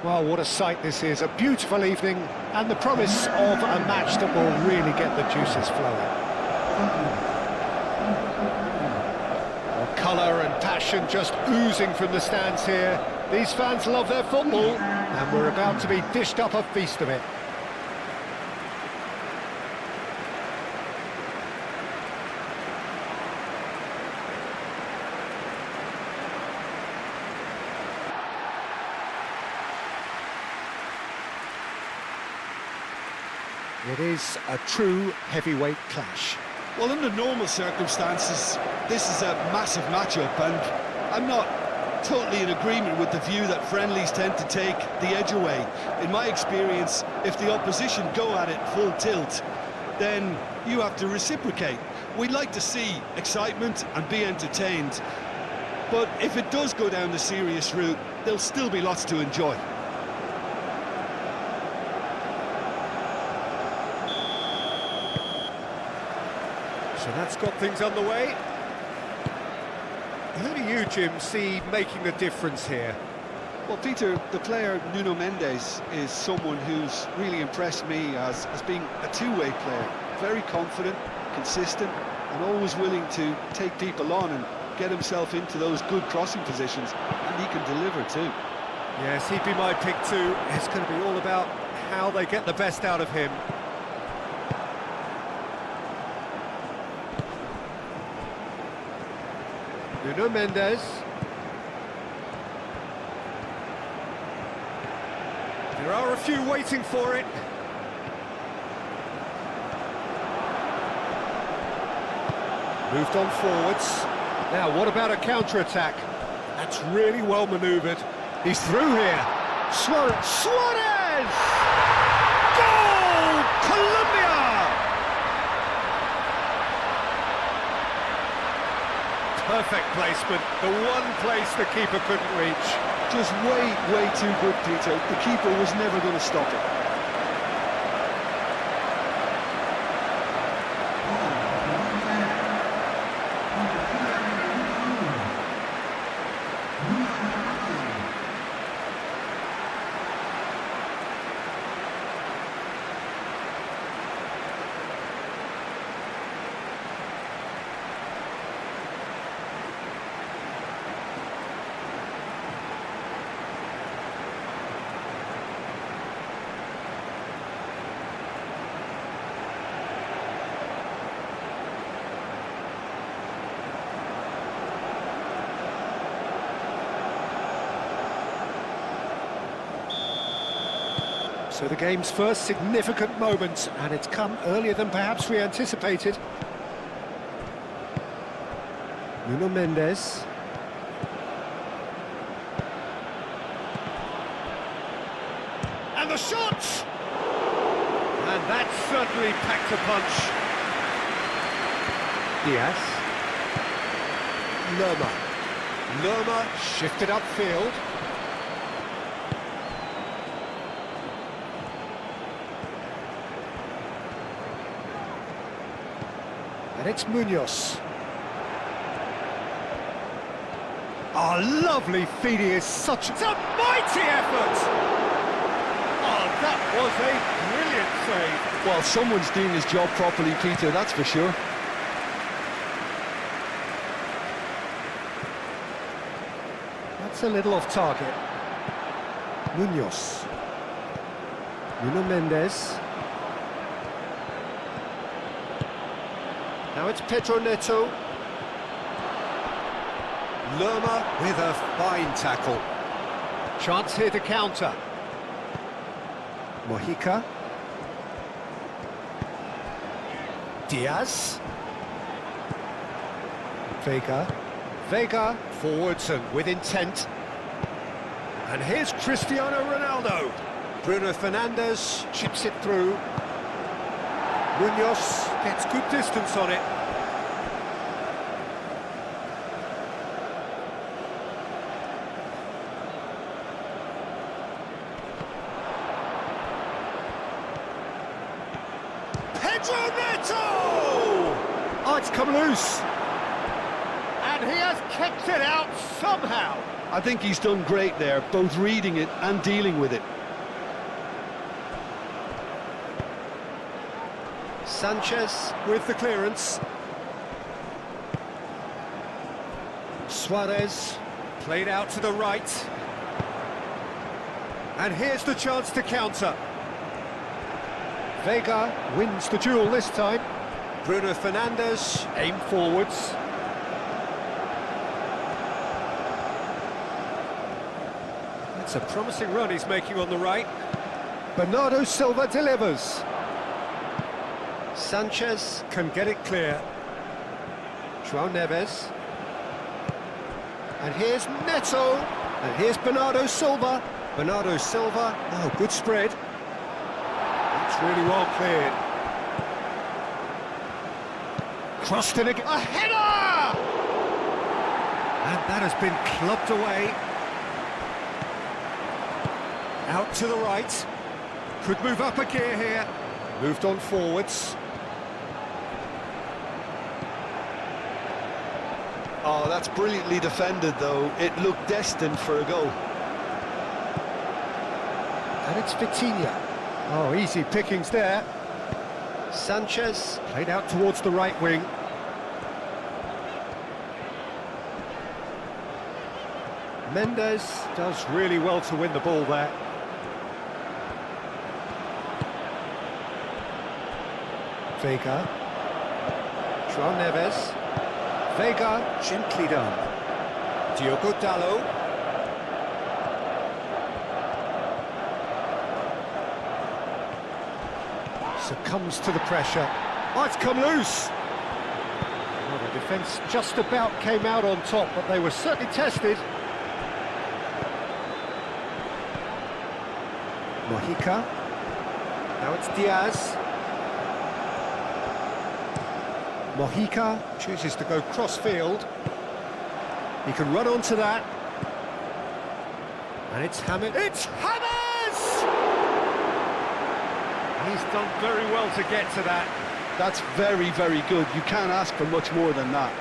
Well, what a sight this is, a beautiful evening, and the promise of a match that will really get the juices flowing. Well, colour and passion just oozing from the stands here. These fans love their football, and we're about to be dished up a feast of it. It is a true heavyweight clash. Well, under normal circumstances, this is a massive matchup, and I'm not totally in agreement with the view that friendlies tend to take the edge away. In my experience, if the opposition go at it full tilt, then you have to reciprocate. We'd like to see excitement and be entertained, but if it does go down the serious route, there'll still be lots to enjoy. So that's got things underway. Who do you, Jim, see making the difference here? Well, Peter, the player Nuno Mendes is someone who's really impressed me as being a two-way player. Very confident, consistent, and always willing to take people on and get himself into those good crossing positions, and he can deliver too. Yes, he'd be my pick too. It's going to be all about how they get the best out of him. Nuno Mendes. There are a few waiting for it. Moved on forwards. Now, what about a counter-attack? That's really well manoeuvred. He's through here. Suarez! Goal! Colombia! Perfect placement, the one place the keeper couldn't reach. Just way too good, Peter. The keeper was never going to stop it. So the game's first significant moment, and it's come earlier than perhaps we anticipated. Nuno Mendes. And the shot! And that certainly packed a punch. Diaz. Lerma shifted upfield. And it's Munoz. Oh, lovely feed, he is such a mighty effort! Oh, that was a brilliant save. Well, someone's doing his job properly, Peter, that's for sure. That's a little off target. Munoz. Nuno Mendes. Now it's Pedro Neto. Lerma with a fine tackle. Chance here to counter. Mojica. Diaz. Vega forwards and with intent. And here's Cristiano Ronaldo. Bruno Fernandes chips it through. Munoz gets good distance on it. Pedro Neto! Oh, it's come loose. And he has kept it out somehow. I think he's done great there, both reading it and dealing with it. Sanchez with the clearance. Suarez played out to the right. And here's the chance to counter. Vega wins the duel this time. Bruno Fernandes aim forwards. That's a promising run he's making on the right. Bernardo Silva delivers. Sanchez can get it clear. João Neves. And here's Neto. And here's Bernardo Silva. Bernardo Silva. Oh, good spread. That's really well cleared. Crossed in again. A header! And that has been clubbed away. Out to the right. Could move up a gear here. Moved on forwards. Oh, that's brilliantly defended, though. It looked destined for a goal. And it's Vitinha. Oh, easy pickings there. Sanchez played out towards the right wing. Mendes does really well to win the ball there. Vega. João Neves. Vega, gently done. Diogo Dalot. Succumbs to the pressure. Oh, it's come loose! Well, the defence just about came out on top, but they were certainly tested. Mojica. Now it's Diaz. Mojica chooses to go cross-field. He can run onto that. And it's Hammers. It's Hammers! He's done very well to get to that. That's very, very good. You can't ask for much more than that.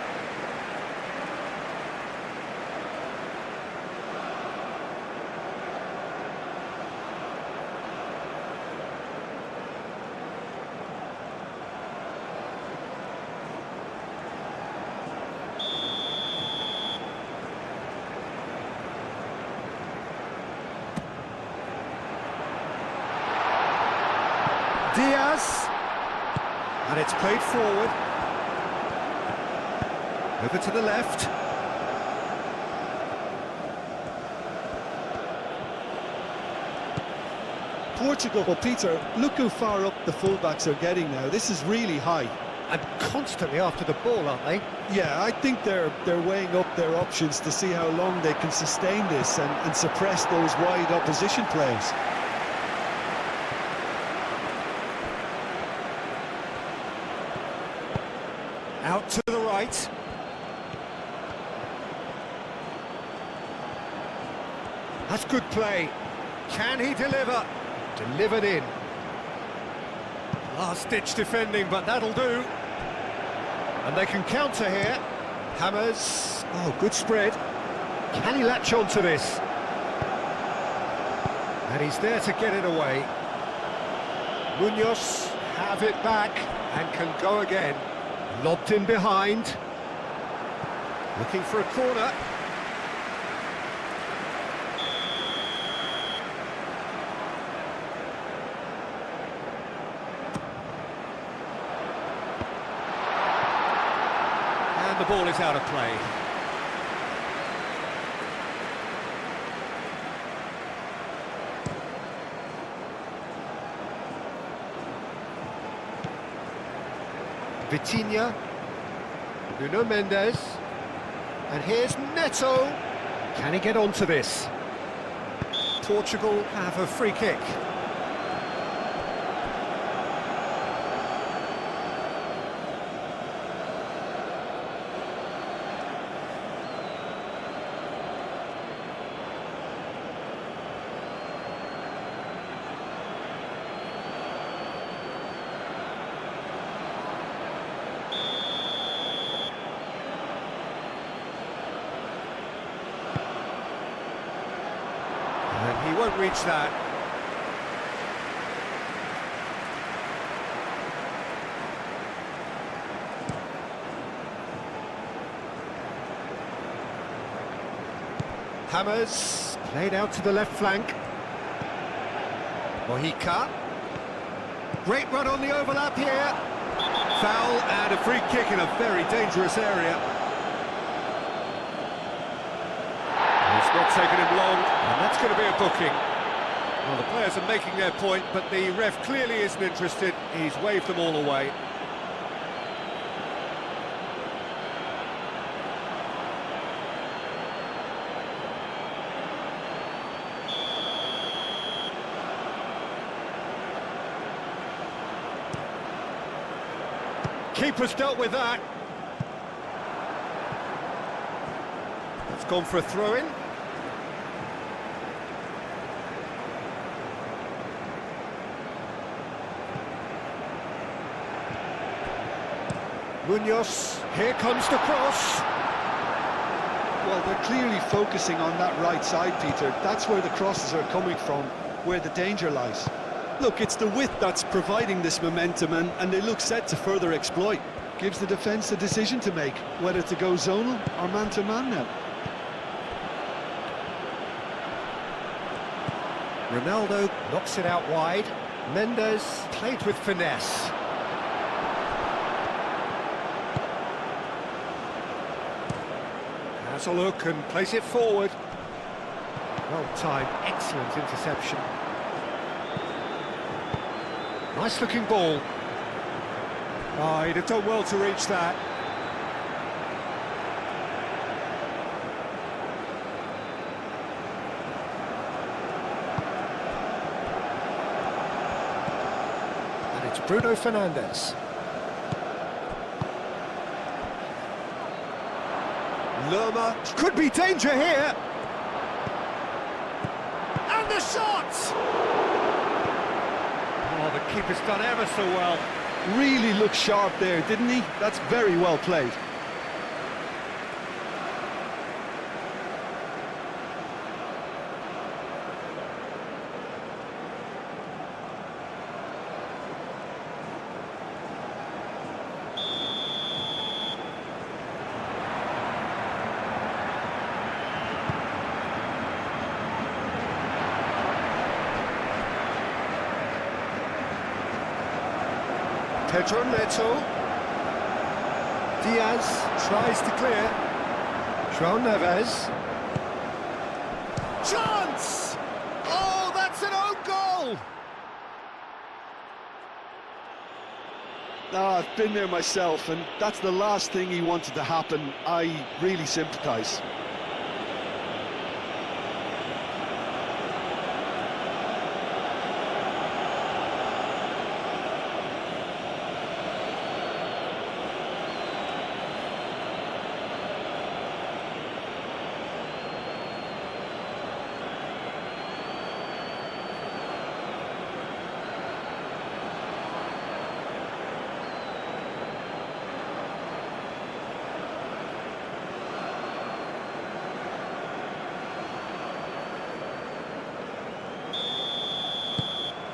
Diaz, and it's played forward, over to the left. Portugal, well, Peter, look how far up the fullbacks are getting now. This is really high. And constantly after the ball, aren't they? Yeah, I think they're weighing up their options to see how long they can sustain this and suppress those wide opposition players. Out to the right. That's good play. Can he deliver? Delivered in. Last-ditch defending, but that'll do. And they can counter here. Hammers. Oh, good spread. Can he latch on to this? And he's there to get it away. Munoz have it back and can go again. Lobbed in behind. Looking for a corner. And the ball is out of play. Vitinha, Nuno Mendes, and here's Neto. Can he get onto this? Portugal have a free kick. won't reach that. Hammers, played out to the left flank. Mojica. Great run on the overlap here. Foul and a free kick in a very dangerous area. It's not taken him long, and that's going to be a booking. Well, the players are making their point, but the ref clearly isn't interested. He's waved them all away. Keeper's dealt with that. It's gone for a throw-in. Munoz, here comes the cross. Well, they're clearly focusing on that right side, Peter. That's where the crosses are coming from, where the danger lies. Look, it's the width that's providing this momentum, and they look set to further exploit. Gives the defence the decision to make, whether to go zonal or man-to-man now. Ronaldo knocks it out wide. Mendes played with finesse. Has a look and plays it forward. Well timed, excellent interception. Nice looking ball. Oh, he'd have done well to reach that. And it's Bruno Fernandes. Lerma, could be danger here. And the shot! Oh, the keeper's done ever so well. Really looked sharp there, didn't he? That's very well played. Pedro Neto. Diaz tries to clear. João Neves. Chance! Oh, that's an own goal! I've been there myself, and that's the last thing he wanted to happen. I really sympathise.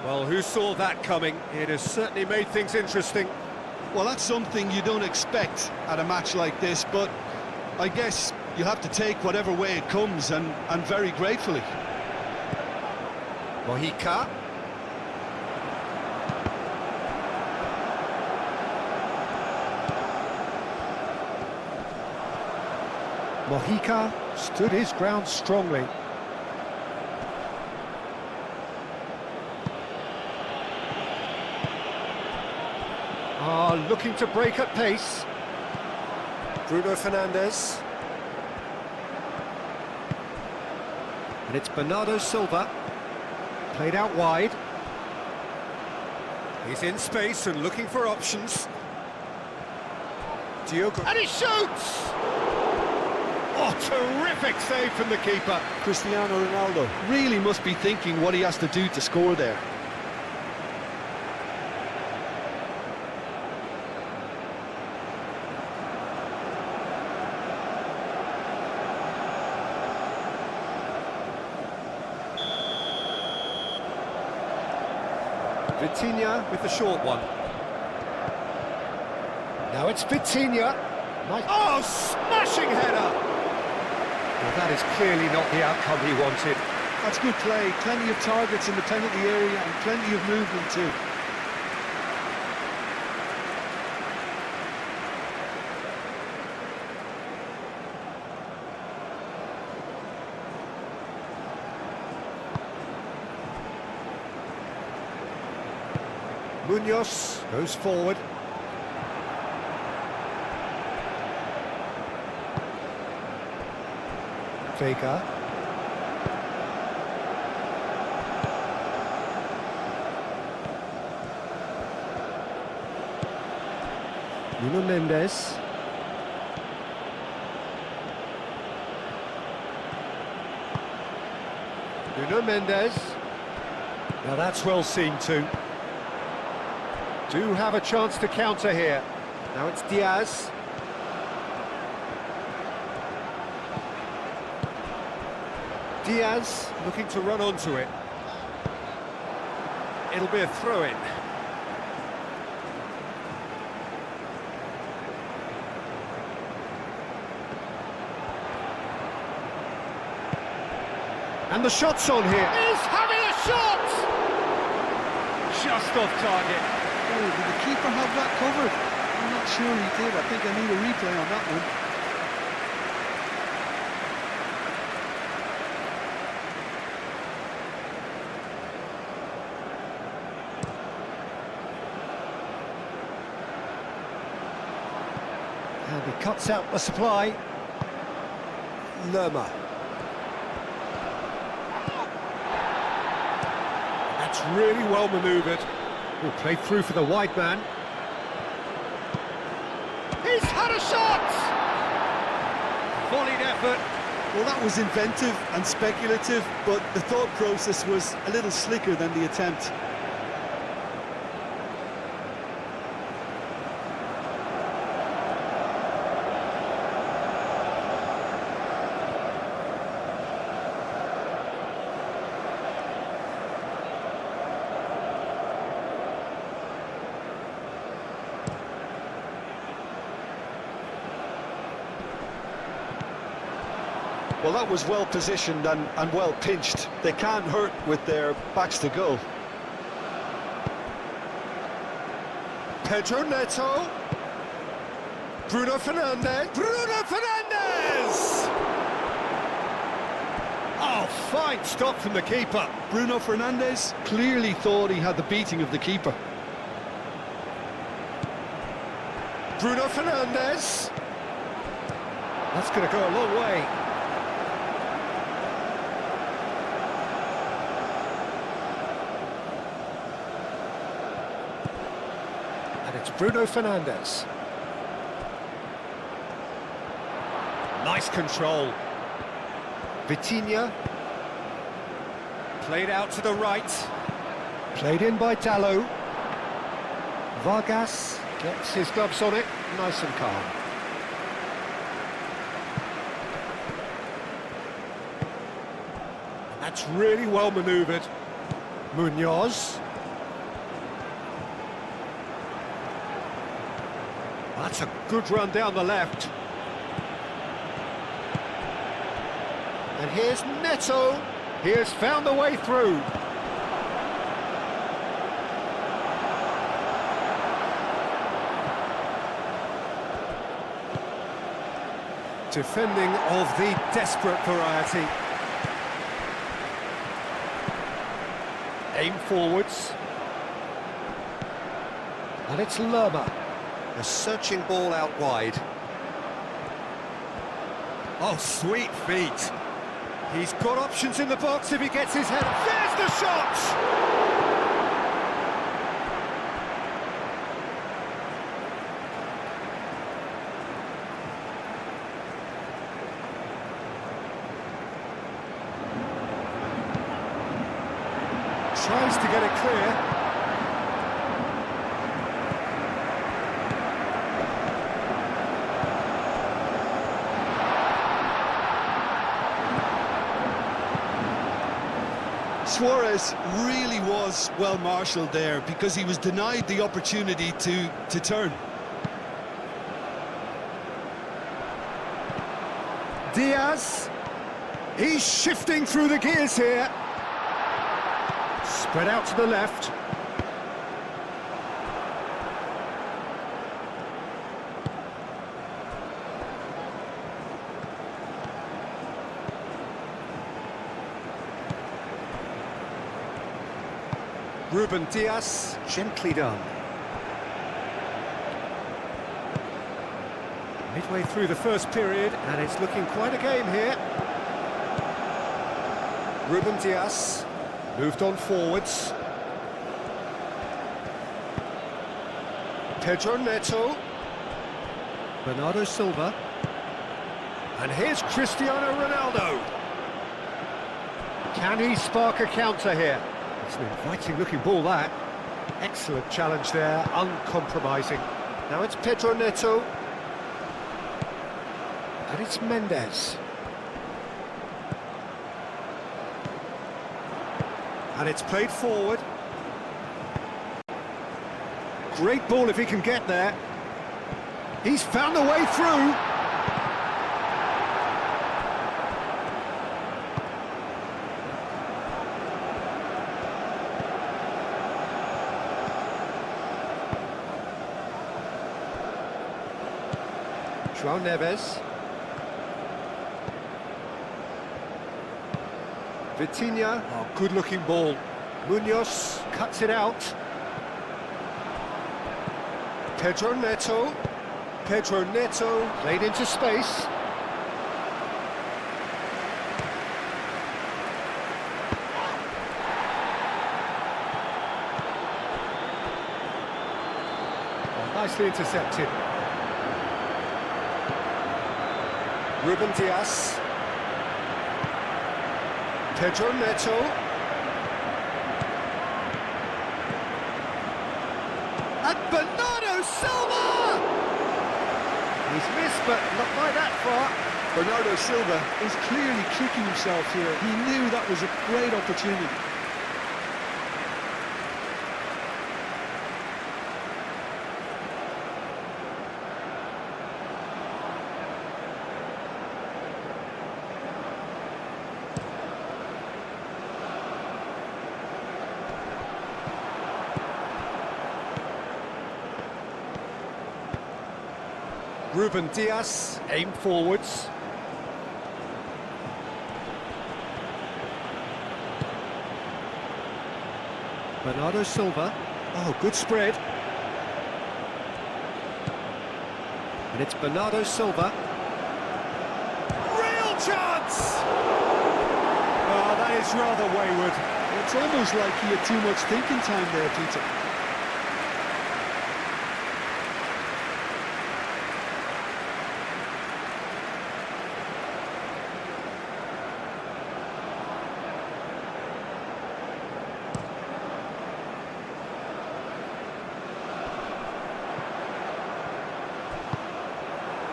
Well, who saw that coming? It has certainly made things interesting. Well, that's something you don't expect at a match like this, but I guess you have to take whatever way it comes, and very gratefully. Mojica. Mojica stood his ground strongly. Looking to break at pace. Bruno Fernandes. And it's Bernardo Silva. Played out wide. He's in space and looking for options. Diogo. And he shoots! Oh, terrific save from the keeper. Cristiano Ronaldo really must be thinking what he has to do to score there. Vitinha with the short one. Now it's Vitinha. Nice. Oh, smashing header! Well, that is clearly not the outcome he wanted. That's good play. Plenty of targets in the penalty area and plenty of movement too. Munoz goes forward. Vega. Nuno Mendes. Nuno Mendes. Now that's well seen too. Do have a chance to counter here. Now it's Diaz. Diaz looking to run onto it. It'll be a throw-in. And the shot's on here. He's having a shot! Just off target. Oh, did the keeper have that covered? I'm not sure he did. I think I need a replay on that one. And he cuts out the supply. Lerma. That's really well manoeuvred. Will play through for the wide man. He's had a shot! Volleyed effort. Well, that was inventive and speculative, but the thought process was a little slicker than the attempt. Well, that was well positioned and well pinched. They can't hurt with their backs to goal. Pedro Neto. Bruno Fernandes. Bruno Fernandes! Oh, fine stop from the keeper. Bruno Fernandes clearly thought he had the beating of the keeper. Bruno Fernandes. That's going to go a long way. It's Bruno Fernandes. Nice control. Vitinha. Played out to the right. Played in by Dallo. Vargas gets his gloves on it, nice and calm. That's really well manoeuvred. Munoz. That's a good run down the left. And here's Neto. He has found the way through. Defending of the desperate variety. Aim forwards. And it's Lerma. A searching ball out wide. Oh, sweet feet. He's got options in the box if he gets his head. There's the shot! Tries to get it clear. Suarez Suarez really was well marshalled there because he was denied the opportunity to turn. Diaz, he's shifting through the gears here. Spread out to the left. Ruben Diaz, gently done. Midway through the first period, and it's looking quite a game here. Ruben Diaz moved on forwards. Pedro Neto. Bernardo Silva. And here's Cristiano Ronaldo. Can he spark a counter here? It's an inviting looking ball, that. Excellent challenge there, uncompromising. Now it's Pedro Neto. And it's Mendes. And it's played forward. Great ball if he can get there. He's found a way through. João Neves. Vitinha, oh, good-looking ball. Munoz cuts it out. Pedro Neto. Pedro Neto played into space. Oh, nicely intercepted. Ruben Diaz. Pedro Neto. And Bernardo Silva! He's missed, but not by that far. Bernardo Silva is clearly kicking himself here. He knew that was a great opportunity. Ruben Diaz, aim forwards. Bernardo Silva. Oh, good spread. And it's Bernardo Silva. Real chance! Oh, that is rather wayward. It's almost like he had too much thinking time there, Peter.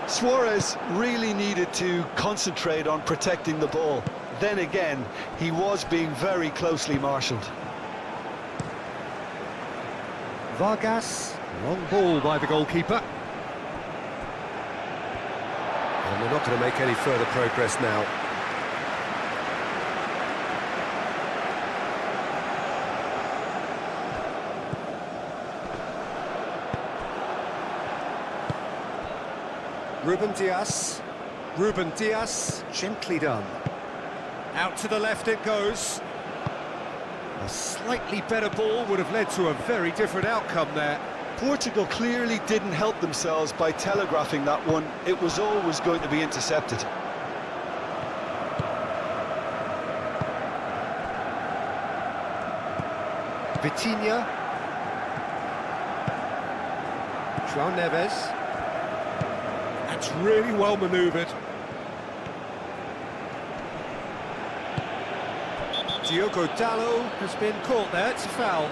Suarez really needed to concentrate on protecting the ball. Then again, he was being very closely marshalled. Vargas, long ball by the goalkeeper. And they're not going to make any further progress now. Ruben Diaz. Ruben Diaz, gently done. Out to the left it goes. A slightly better ball would have led to a very different outcome there. Portugal clearly didn't help themselves by telegraphing that one. It was always going to be intercepted. Vitinha. João Neves. That's really well manoeuvred. Diogo Dalot has been caught there, it's a foul.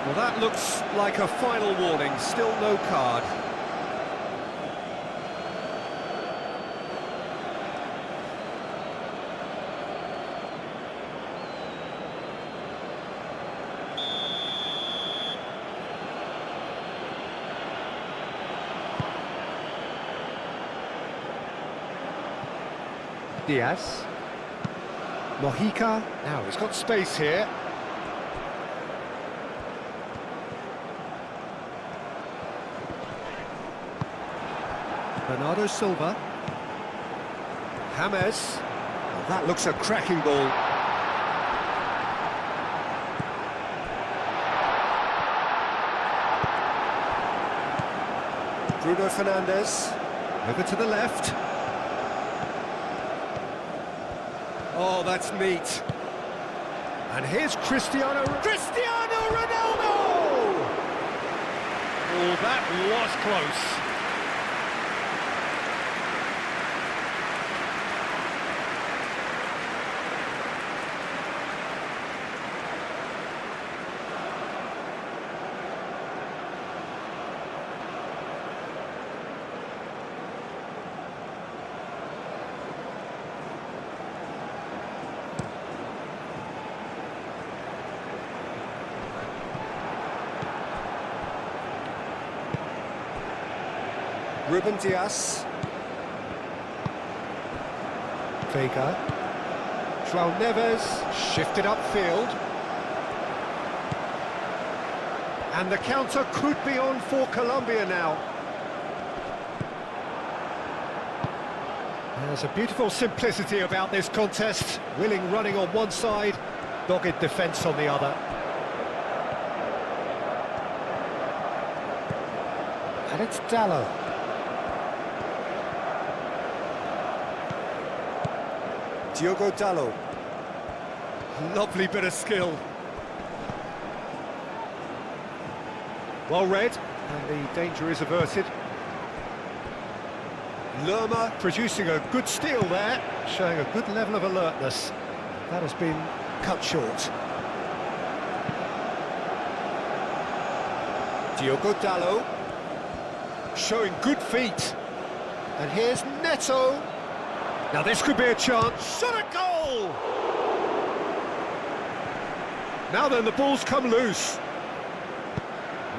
Well, that looks like a final warning, still no card. Diaz. Mojica. Now he's got space here. Bernardo Silva. James. Well, that looks a cracking ball. Bruno Fernandes. Over to the left. Oh, that's neat. And here's Cristiano Ronaldo! Oh, that was close. Ruben Diaz. Vega. João Neves shifted upfield. And the counter could be on for Colombia now. There's a beautiful simplicity about this contest. Willing running on one side, dogged defence on the other. And it's Dallo. Diogo Dallo. Lovely bit of skill. Well read, and the danger is averted. Lerma producing a good steal there, showing a good level of alertness. That has been cut short. Diogo Dallo. Showing good feet. And here's Neto. Now this could be a chance. Shot a goal! Now then, the ball's come loose.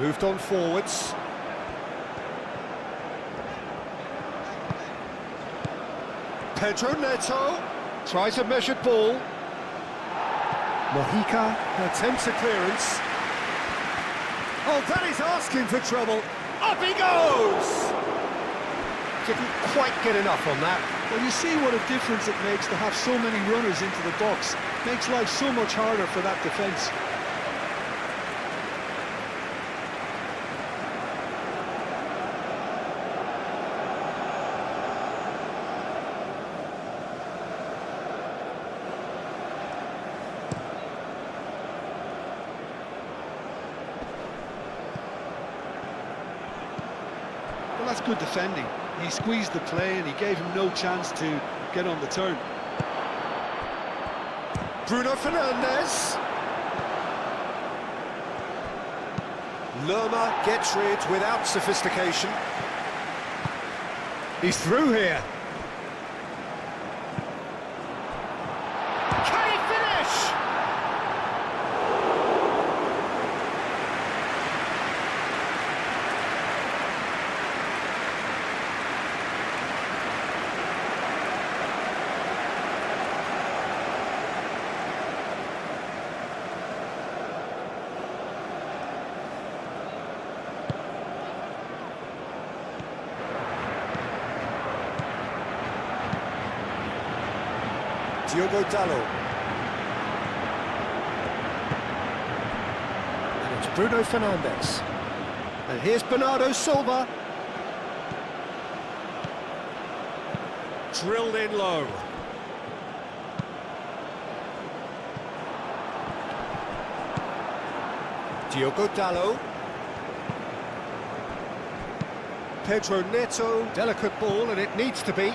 Moved on forwards. Pedro Neto tries a measured ball. Mojica attempts a clearance. Oh, that is asking for trouble. Up he goes! Didn't quite get enough on that. Well, you see what a difference it makes to have so many runners into the box. Makes life so much harder for that defence. Well, that's good defending. He squeezed the play and he gave him no chance to get on the turn. Bruno Fernandes. Lerma gets rid without sophistication. He's through here. Can he finish? Diogo Dallo. And it's Bruno Fernandes. And here's Bernardo Silva. Drilled in low. Diogo Dallo. Pedro Neto. Delicate ball, and it needs to be.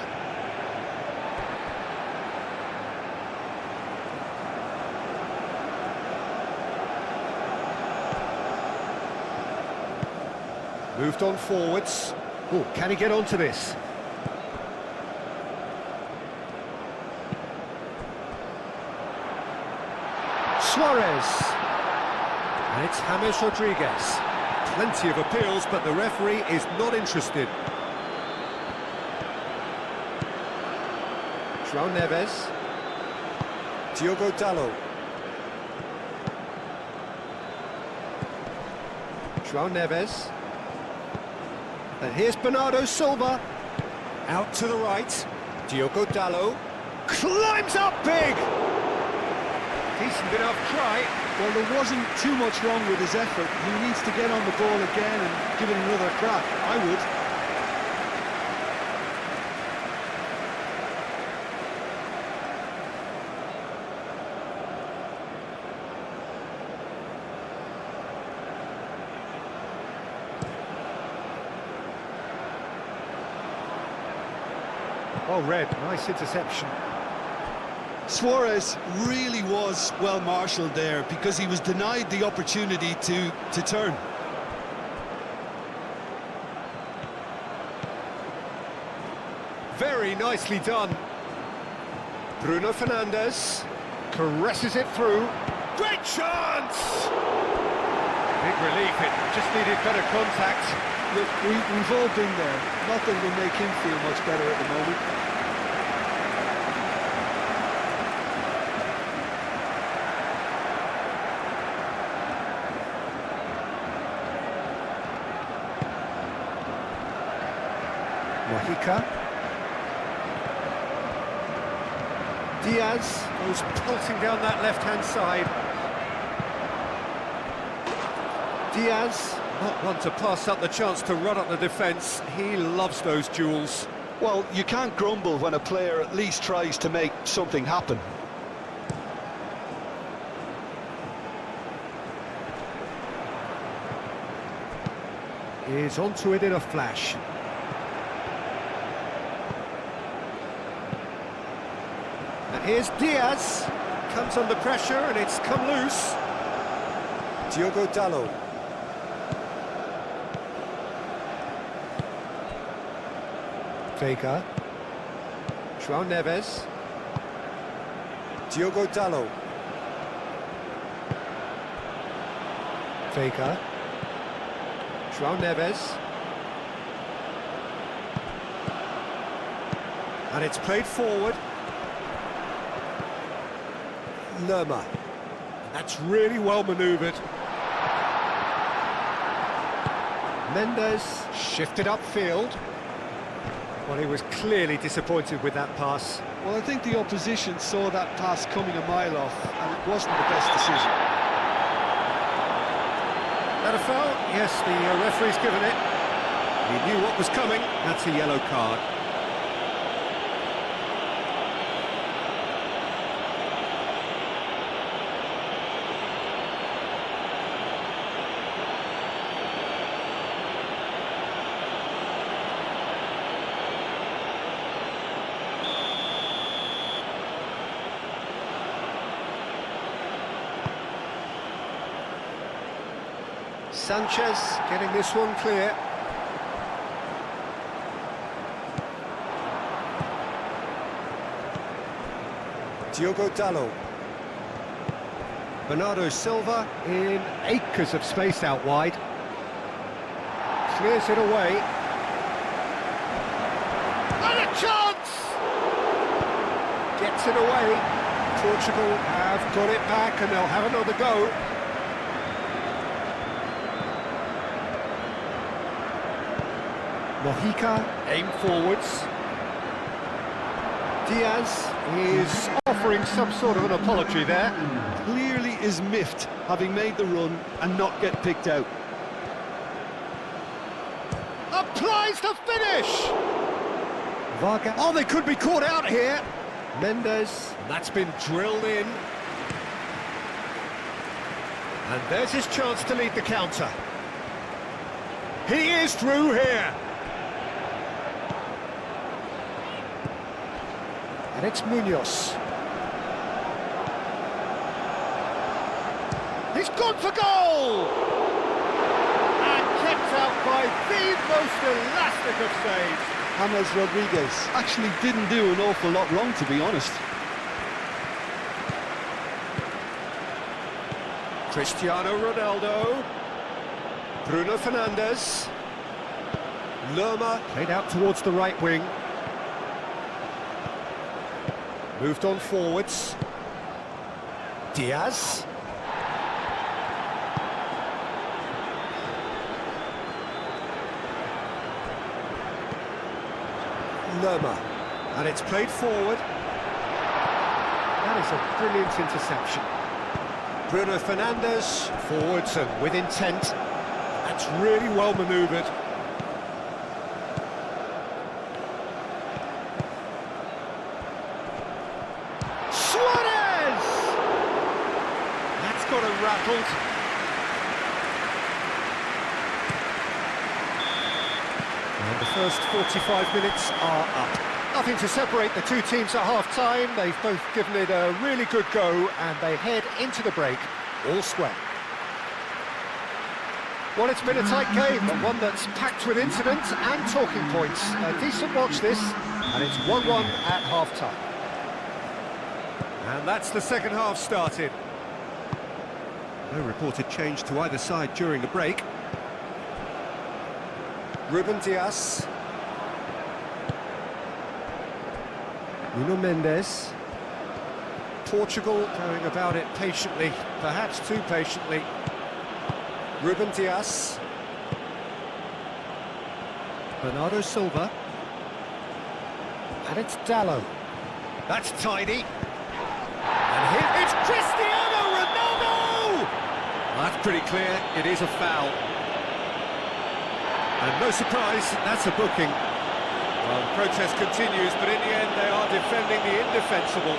Moved on forwards. Oh, can he get onto this? Suarez. And it's James Rodriguez. Plenty of appeals, but the referee is not interested. João Neves. Diogo Dalot. João Neves. And here's Bernardo Silva. Out to the right. Diogo Dalot. Climbs up big! Decent enough try. Well, there wasn't too much wrong with his effort. He needs to get on the ball again and give it another crack. I would. Oh, Red, nice interception. Suarez really was well marshalled there because he was denied the opportunity to turn. Very nicely done. Bruno Fernandes caresses it through. Great chance! Big relief, it just needed better contact. Look, we've all been there. Nothing will make him feel much better at the moment. Mojica. Diaz goes pulsing down that left-hand side. Diaz, not one to pass up the chance to run up the defence. He loves those duels. Well, you can't grumble when a player at least tries to make something happen. He's onto it in a flash. And here's Diaz. Comes under pressure and it's come loose. Diogo Dalot. Vega. João Neves. Diogo Dalot. Vega. João Neves. And it's played forward. Lerma. That's really well manoeuvred. Mendes shifted upfield. Well, he was clearly disappointed with that pass. Well, I think the opposition saw that pass coming a mile off, and it wasn't the best decision. That a foul? Yes, the referee's given it. He knew what was coming. That's a yellow card. Sanchez getting this one clear. Diogo Dalot. Bernardo Silva in acres of space out wide. Clears it away. And a chance! Gets it away. Portugal have got it back and they'll have another go. Mojica, aim forwards. Diaz is offering some sort of an apology there. Clearly is miffed, having made the run and not get picked out. Applies the finish! Vargas. Oh, they could be caught out here. Mendes, that's been drilled in. And there's his chance to lead the counter. He is through here. And it's Munoz. He's gone for goal! And kept out by the most elastic of saves. James Rodriguez actually didn't do an awful lot wrong, to be honest. Cristiano Ronaldo. Bruno Fernandes. Lerma played out towards the right wing. Moved on forwards. Diaz. Lerma. And it's played forward. That is a brilliant interception. Bruno Fernandes, forwards and with intent. That's really well manoeuvred. Suarez! That's got it rattled. And the first 45 minutes are up. Nothing to separate the two teams at half-time. They've both given it a really good go, and they head into the break all square. Well, it's been a tight game, but one that's packed with incident and talking points. A decent watch this, and it's 1-1 at half-time. And that's the second half started. No reported change to either side during the break. Ruben Diaz. Nuno Mendes. Portugal going about it patiently, perhaps too patiently. Ruben Diaz. Bernardo Silva. And it's Dalot. That's tidy. And here it's Cristiano Ronaldo! Well, that's pretty clear, it is a foul. And no surprise, that's a booking. Well, the protest continues, but in the end they are defending the indefensible.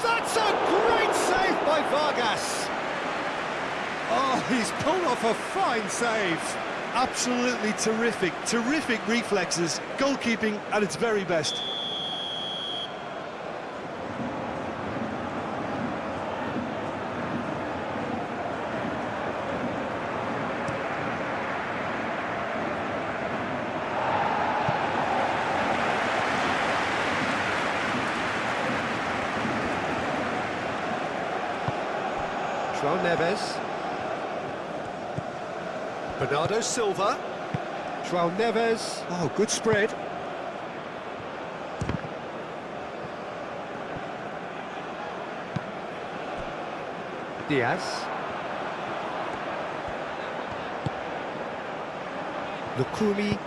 That's a great save by Vargas. Oh, he's pulled off a fine save. Absolutely terrific, terrific reflexes, goalkeeping at its very best. João Neves. Bernardo Silva. João Neves. Oh, good spread. Diaz. Lukumi.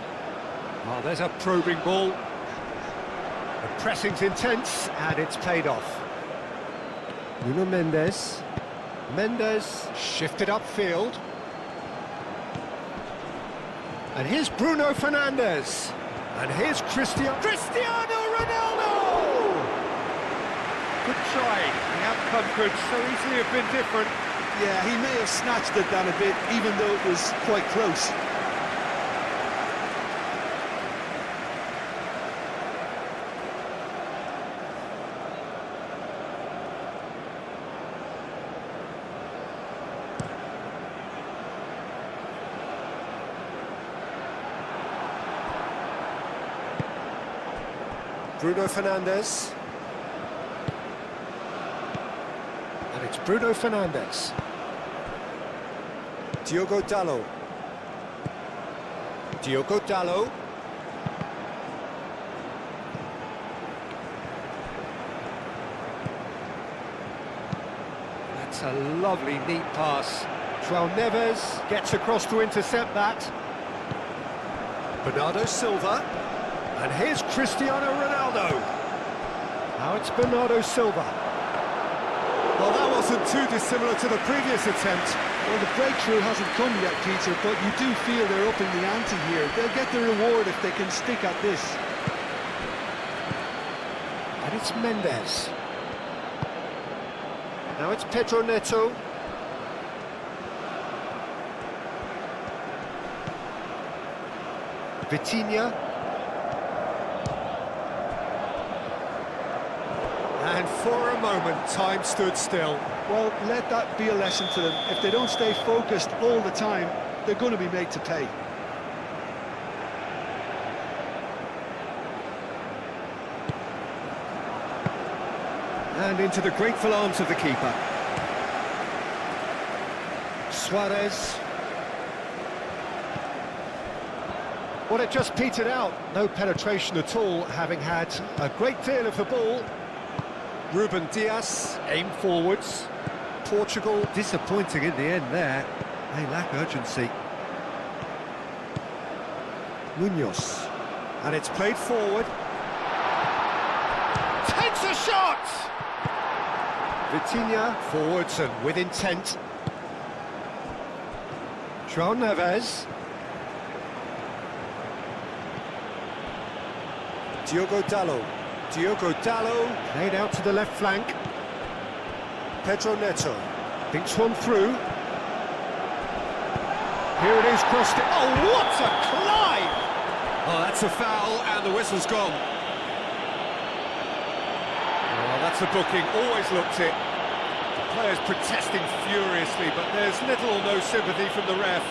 Oh, there's a probing ball. The pressing's intense, and it's paid off. Nuno Mendes. Mendes shifted upfield. And here's Bruno Fernandes. And here's Cristiano Ronaldo! Good try. The outcome could so easily have been different. Yeah, he may have snatched it down a bit, even though it was quite close. Bruno Fernandes. And it's Bruno Fernandes. Diogo Dalot. Diogo Dalot. That's a lovely, neat pass. João Neves gets across to intercept that. Bernardo Silva. And here's Cristiano Ronaldo. Now it's Bernardo Silva. Well, that wasn't too dissimilar to the previous attempt. Well, the breakthrough hasn't come yet, Peter, but you do feel they're upping the ante here. They'll get the reward if they can stick at this. And it's Mendes. Now it's Pedro Neto. Vitinha. And for a moment, time stood still. Well, let that be a lesson to them. If they don't stay focused all the time, they're going to be made to pay. And into the grateful arms of the keeper. Suarez. Well, it just petered out. No penetration at all, having had a great deal of the ball. Ruben Dias aimed forwards. Portugal disappointing in the end there. They lack urgency. Munoz. And it's played forward. Takes a shot! Vitinha forwards and with intent. João Neves. Diogo Dallo played out to the left flank. Pedro Neto thinks one through. Here it is, crossed it. Oh, what a climb! Oh, that's a foul, and the whistle's gone. Oh, that's a booking, always looked it. The players protesting furiously, but there's little or no sympathy from the ref.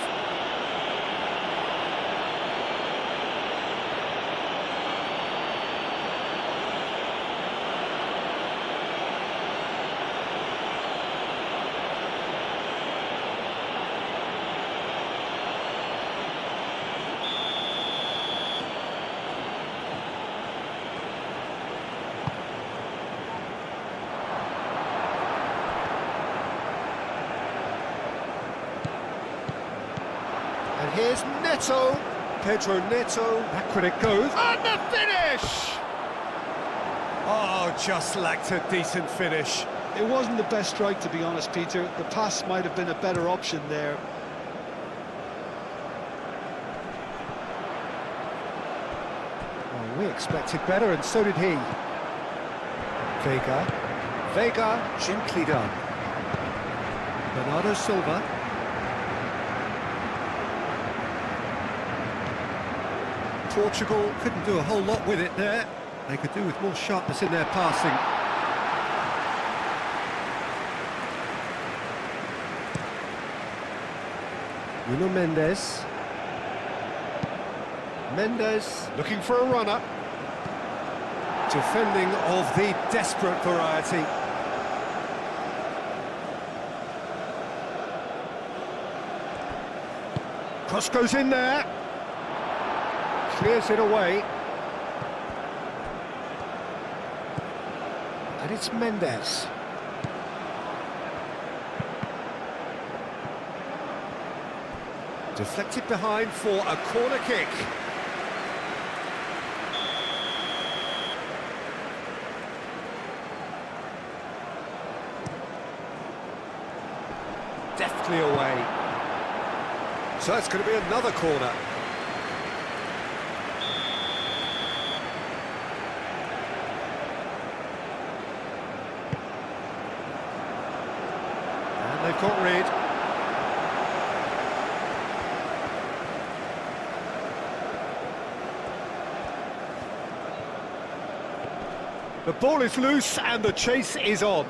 And here's Neto. Pedro Neto. Back when it goes. And the finish! Oh, just lacked a decent finish. It wasn't the best strike, to be honest, Peter. The pass might have been a better option there. Oh, we expected better, and so did he. Vega, gently done. Bernardo Silva. Portugal couldn't do a whole lot with it there. They could do with more sharpness in their passing. Nuno Mendes. Mendes looking for a runner. Defending of the desperate variety. Cross goes in there. Clears it away. And it's Mendes. Deflected behind for a corner kick. Deftly away. So it's going to be another corner. And they've got rid. The ball is loose and the chase is on.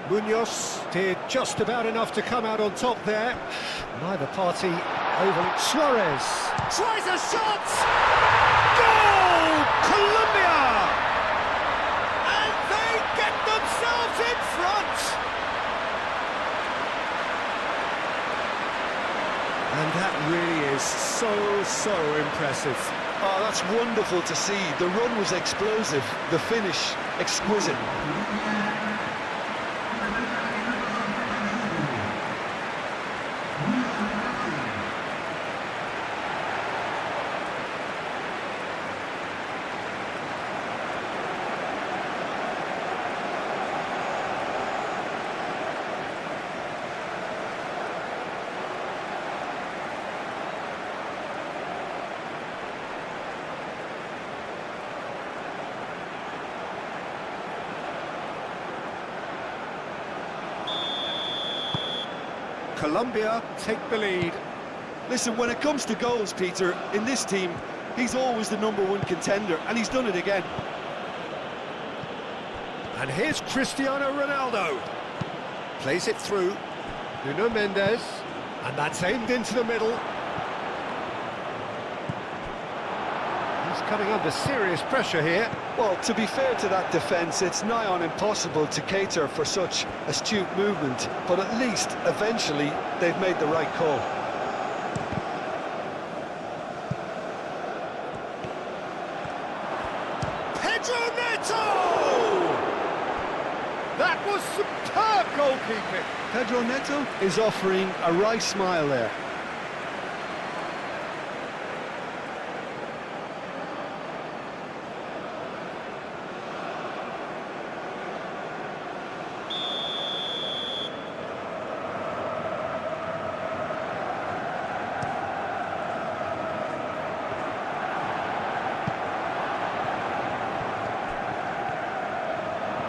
Munoz did just about enough to come out on top there. Neither party overly. Suarez tries a shot! Goal! Colombia! And they get themselves in front! And that really is so impressive. Oh, that's wonderful to see. The run was explosive, the finish exquisite. Colombia take the lead. Listen, when it comes to goals, Peter, in this team, he's always the #1 contender, and he's done it again. And here's Cristiano Ronaldo. Plays it through. Nuno Mendes. And that's aimed into the middle. He's coming under serious pressure here. Well, to be fair to that defence, it's nigh on impossible to cater for such astute movement, but at least, eventually, they've made the right call. Pedro Neto! That was superb goalkeeping. Pedro Neto is offering a wry smile there.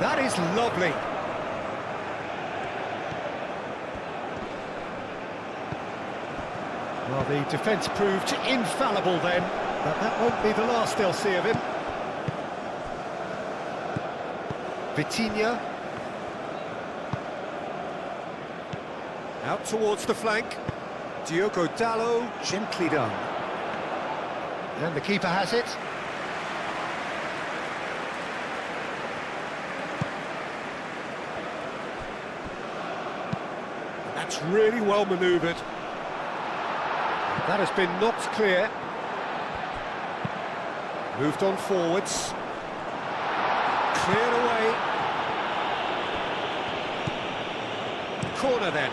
That is lovely. Well, the defence proved infallible then, but that won't be the last they'll see of him. Vitinha. Out towards the flank. Diogo Dalot, gently done. And the keeper has it. That's really well manoeuvred. That has been knocked clear. Moved on forwards. Cleared away. Corner then.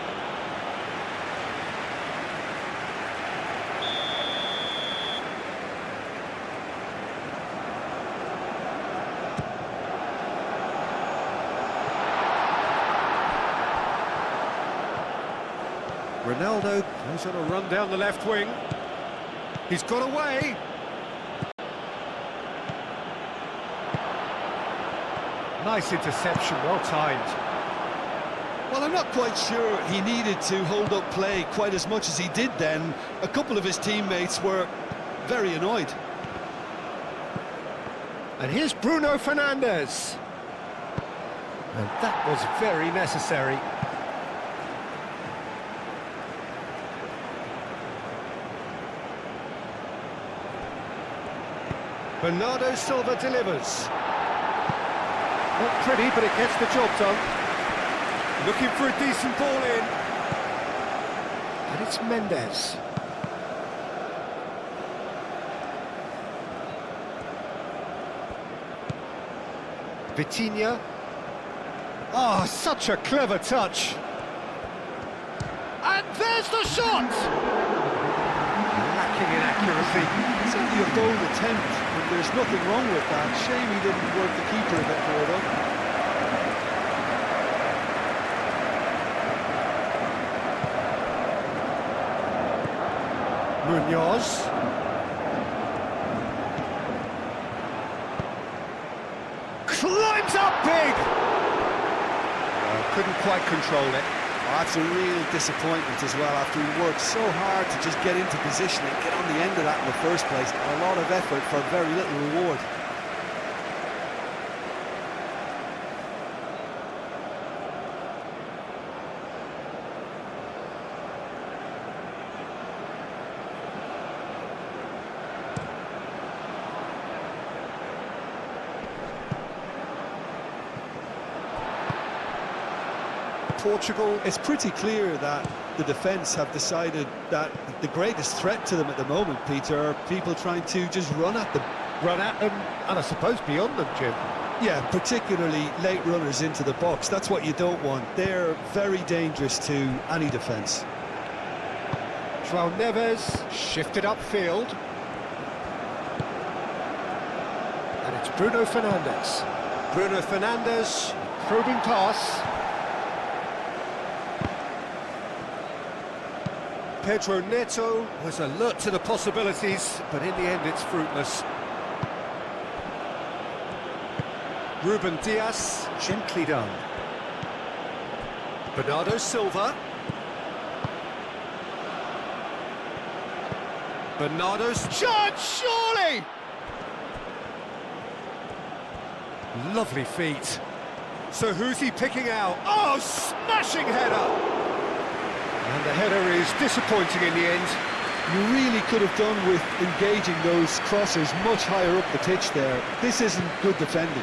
Ronaldo goes on a run down the left wing. He's got away. Nice interception, well timed. Well, I'm not quite sure he needed to hold up play quite as much as he did then. A couple of his teammates were very annoyed. And here's Bruno Fernandes. And that was very necessary. Bernardo Silva delivers. Not pretty, but it gets the job done. Looking for a decent ball in. And it's Mendes. Vitinha. Oh, such a clever touch. And there's the shot! Lacking in accuracy. It's only a bold attempt, and there's nothing wrong with that. Shame he didn't work the keeper a bit more, though. Munoz. Climbs up big! Couldn't quite control it. Oh, that's a real disappointment as well, after he worked so hard to just get into position and get on the end of that in the first place. A lot of effort for very little reward. Portugal. It's pretty clear that the defence have decided that the greatest threat to them at the moment, Peter, are people trying to just run at them. Run at them, and I suppose beyond them, Jim. Yeah, particularly late runners into the box. That's what you don't want. They're very dangerous to any defence. João Neves shifted upfield. And it's Bruno Fernandes. Bruno Fernandes, probing pass. Pedro Neto was alert to the possibilities, but in the end it's fruitless. Ruben Dias, gently done. Bernardo Silva. Bernardo's charge, surely! Lovely feet. So who's he picking out? Oh, smashing header! And the header is disappointing in the end. You really could have done with engaging those crosses much higher up the pitch there. This isn't good defending.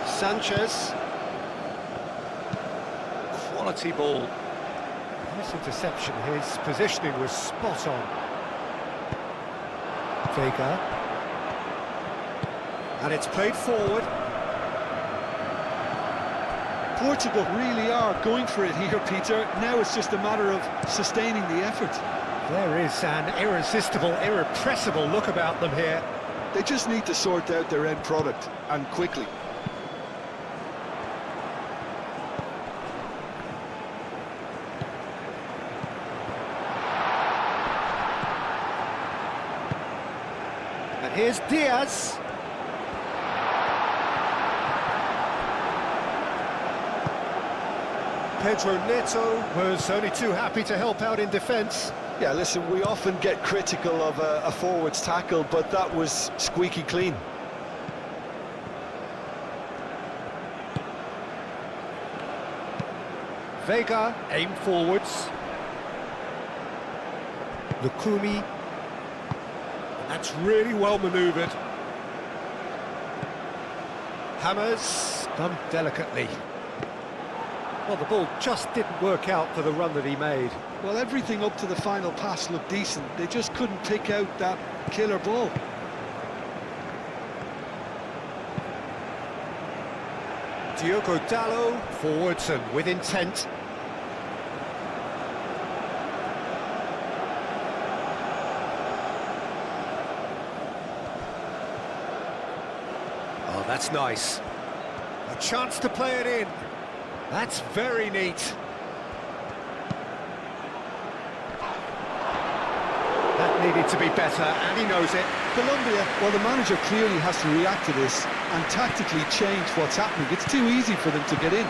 Sanchez. Quality ball. Nice interception. His positioning was spot on. Vega. And it's played forward. Portugal really are going for it here, Peter. Now it's just a matter of sustaining the effort. There is an irresistible, irrepressible look about them here. They just need to sort out their end product, and quickly. And here's Diaz. Pedro Neto was only too happy to help out in defence. Yeah, listen, we often get critical of a forward's tackle, but that was squeaky clean. Vega, aim forwards. Lukumi. That's really well manoeuvred. Hammers, done delicately. Well, the ball just didn't work out for the run that he made. Well, everything up to the final pass looked decent. They just couldn't pick out that killer ball. Diogo Dalot, forwards and with intent. Oh, that's nice. A chance to play it in. That's very neat. That needed to be better, and he knows it. Colombia, well, the manager clearly has to react to this and tactically change what's happening. It's too easy for them to get in.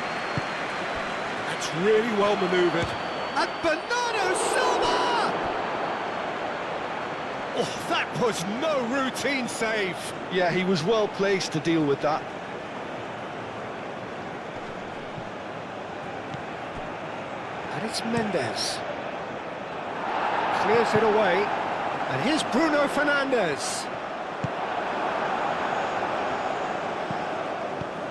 That's really well manoeuvred. And Bernardo Silva! Oh, that was no routine save. Yeah, he was well placed to deal with that. And it's Mendes. Clears it away. And here's Bruno Fernandes.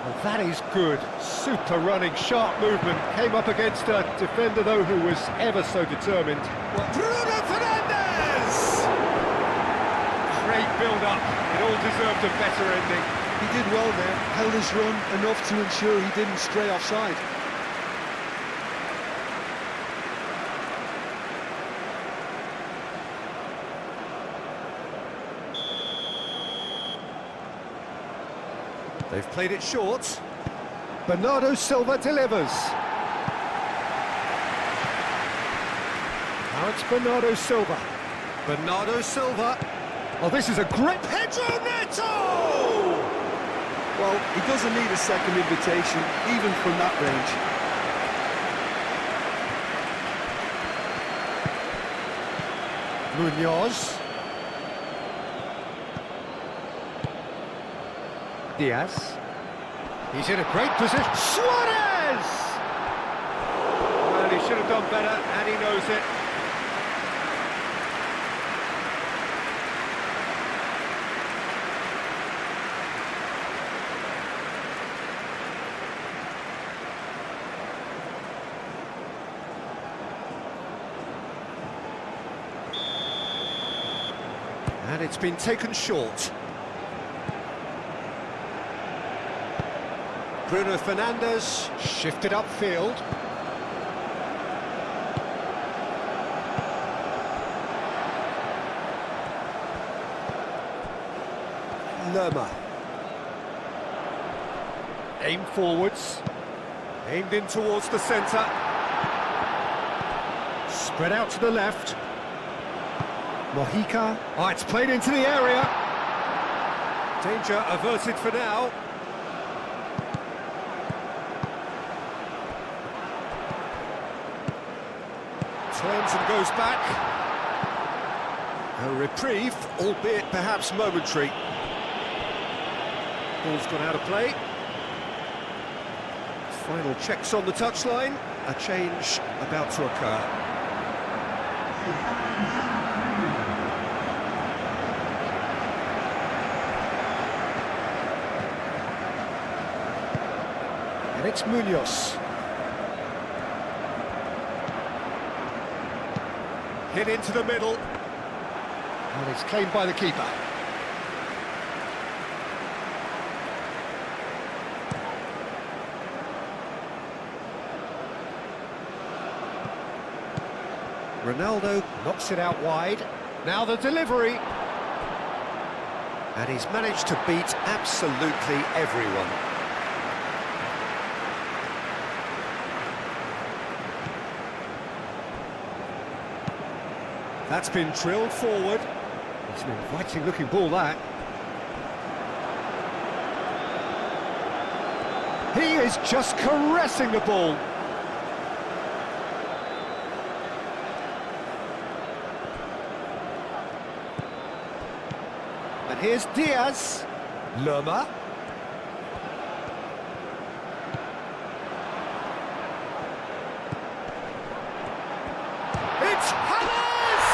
Well, that is good. Super running, sharp movement. Came up against a defender, though, who was ever so determined. Well, Bruno Fernandes! Great build-up. It all deserved a better ending. He did well there, held his run enough to ensure he didn't stray offside. They've played it short. Bernardo Silva delivers. Now it's Bernardo Silva. Bernardo Silva. Oh, this is a great... Pedro Neto! Well, he doesn't need a second invitation, even from that range. Munoz. Diaz. He's in a great position. Suarez! Well, he should have done better, and he knows it. And it's been taken short. Bruno Fernandes shifted upfield. Lerma. Aim forwards. Aimed in towards the centre. Spread out to the left. Mojica. Oh, it's played into the area. Danger averted for now. Turns and goes back. A reprieve, albeit perhaps momentary. Ball's gone out of play. Final checks on the touchline. A change about to occur. And it's Munoz. Hit into the middle. And it's claimed by the keeper. Ronaldo knocks it out wide. Now the delivery. And he's managed to beat absolutely everyone. That's been drilled forward. It's an inviting looking ball, that. He is just caressing the ball. And here's Diaz. Lerma. It's Hammers!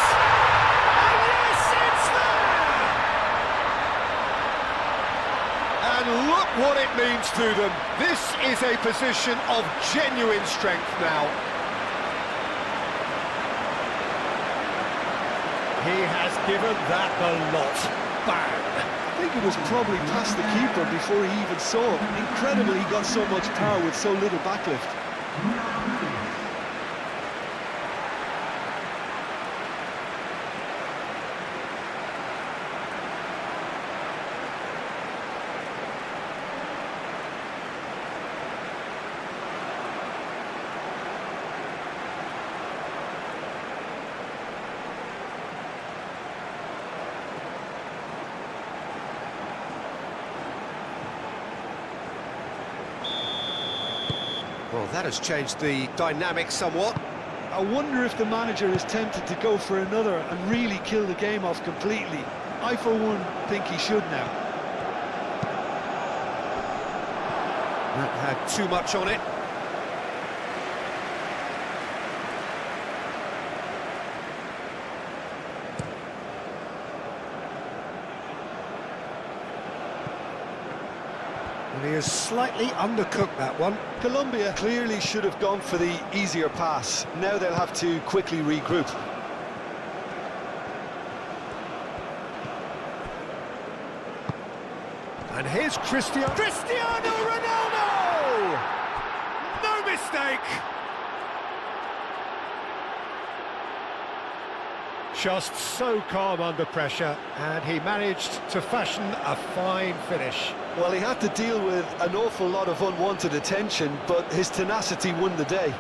And yes, it's there! And look what it means to them. This is a position of genuine strength now. He has given that the lot. Bang! I think it was probably past the keeper before he even saw it. Incredible he got so much power with so little backlift. Well, that has changed the dynamic somewhat. I wonder if the manager is tempted to go for another and really kill the game off completely. I, for one, think he should now. That had too much on it. And he has slightly undercooked that one. Colombia clearly should have gone for the easier pass. Now they'll have to quickly regroup. And here's Cristiano Ronaldo! No mistake! Just so calm under pressure, and he managed to fashion a fine finish. Well, he had to deal with an awful lot of unwanted attention, but his tenacity won the day.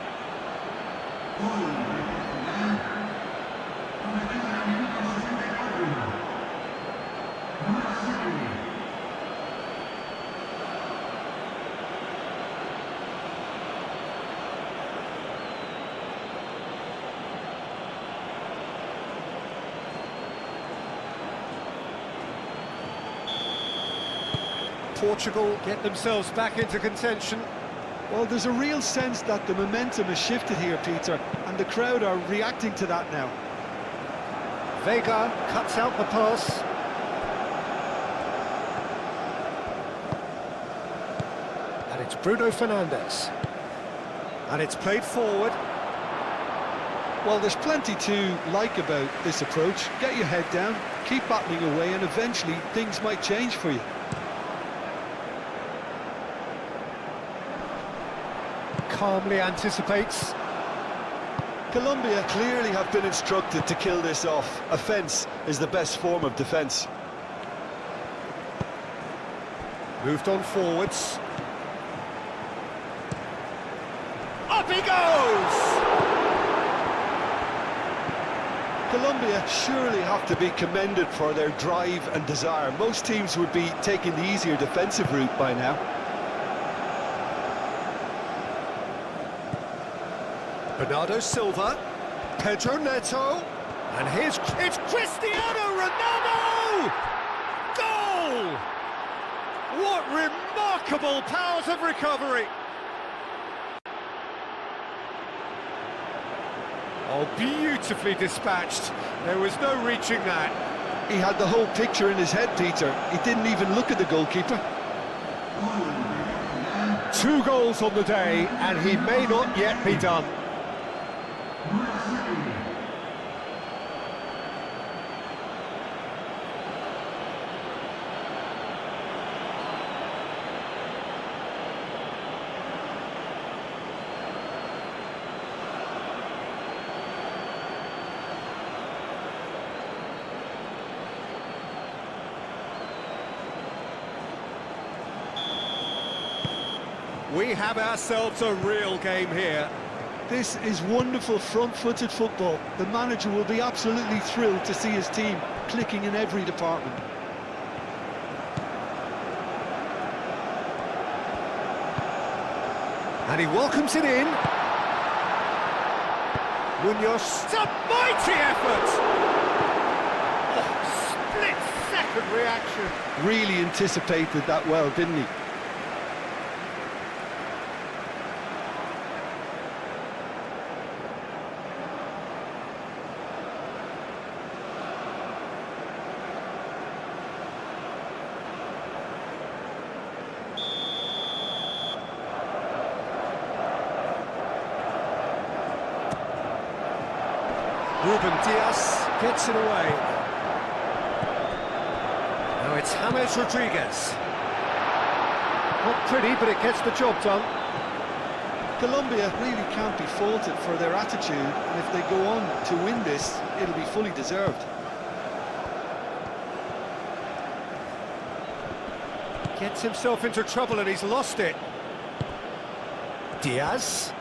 Portugal get themselves back into contention. Well, there's a real sense that the momentum has shifted here, Peter, and the crowd are reacting to that now. Vega cuts out the pass. And it's Bruno Fernandes. And it's played forward. Well, there's plenty to like about this approach. Get your head down, keep battling away, and eventually things might change for you. Calmly anticipates. Colombia clearly have been instructed to kill this off. Offence is the best form of defence. Moved on forwards. Up he goes! Colombia surely have to be commended for their drive and desire. Most teams would be taking the easier defensive route by now. Bernardo Silva, Pedro Neto, and it's Cristiano Ronaldo! Goal! What remarkable powers of recovery! Oh, beautifully dispatched. There was no reaching that. He had the whole picture in his head, Peter. He didn't even look at the goalkeeper. 2 goals on the day, and he may not yet be done. We have ourselves a real game here. This is wonderful front-footed football. The manager will be absolutely thrilled to see his team clicking in every department. And he welcomes it in. Munoz, it's a mighty effort! Oh, split-second reaction. Really anticipated that well, didn't he? Ruben Diaz gets it away. Now it's James Rodriguez. Not pretty, but it gets the job done. Colombia really can't be faulted for their attitude, and if they go on to win this, it'll be fully deserved. Gets himself into trouble and he's lost it. Diaz.